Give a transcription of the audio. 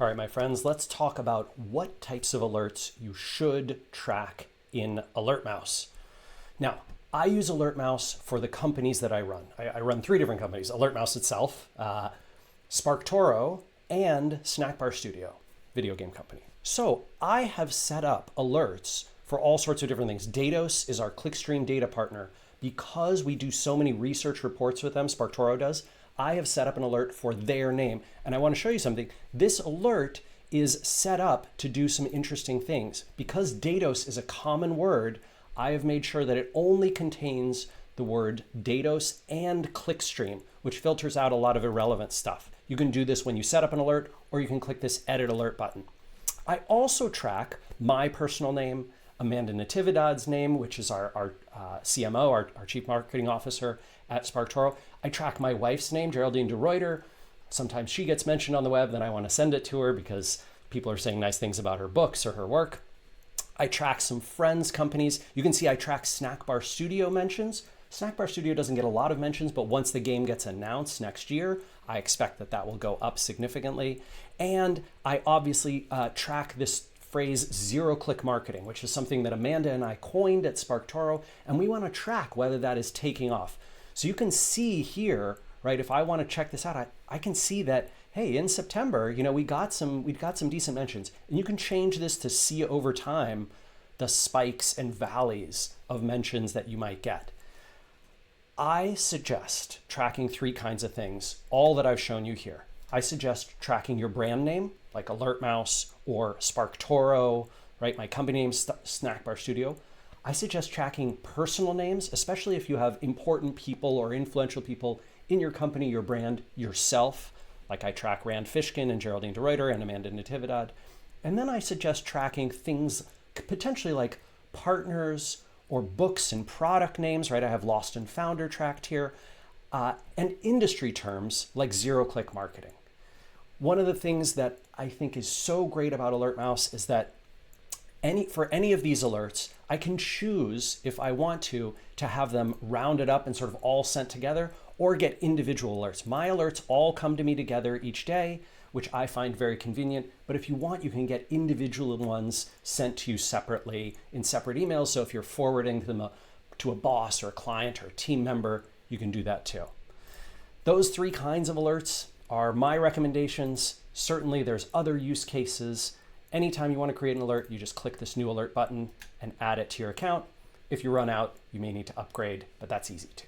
All right, my friends, let's talk about what types of alerts you should track in Alertmouse. Now, I use Alertmouse for the companies that I run. I run 3 different companies: Alertmouse itself, SparkToro, and Snackbar Studio, video game company. So I have set up alerts for all sorts of different things. Datos is our clickstream data partner. Because we do so many research reports with them, SparkToro does, I have set up an alert for their name. And I want to show you something. This alert is set up to do some interesting things. Because Datos is a common word, I have made sure that it only contains the word Datos and clickstream, which filters out a lot of irrelevant stuff. You can do this when you set up an alert, or you can click this edit alert button. I also track my personal name, Amanda Natividad's name, which is our CMO, our Chief Marketing Officer at SparkToro. I track my wife's name, Geraldine de Ruyter. Sometimes she gets mentioned on the web, then I want to send it to her because people are saying nice things about her books or her work. I track some friends' companies. You can see I track Snackbar Studio mentions. Snackbar Studio doesn't get a lot of mentions, but once the game gets announced next year, I expect that that will go up significantly. And I obviously track this phrase zero-click marketing, which is something that Amanda and I coined at SparkToro, and we want to track whether that is taking off. So you can see here, right, if I want to check this out, I can see that, hey, in September, we got some decent mentions. And you can change this to see over time the spikes and valleys of mentions that you might get. I suggest tracking 3 kinds of things, all that I've shown you here. I suggest tracking your brand name, like Alertmouse or SparkToro, right? My company name, Snackbar Studio. I suggest tracking personal names, especially if you have important people or influential people in your company, your brand, yourself. Like I track Rand Fishkin and Geraldine de Ruyter and Amanda Natividad. And then I suggest tracking things potentially like partners or books and product names, right? I have Lost and Founder tracked here. And industry terms like zero-click marketing. One of the things that I think is so great about Alertmouse is that for any of these alerts, I can choose, if I want to have them rounded up and sort of all sent together, or get individual alerts. My alerts all come to me together each day, which I find very convenient. But if you want, you can get individual ones sent to you separately in separate emails. So if you're forwarding them to a boss or a client or a team member, you can do that too. Those 3 kinds of alerts are my recommendations. Certainly there's other use cases. Anytime you want to create an alert, you just click this new alert button and add it to your account. If you run out, you may need to upgrade, but that's easy too.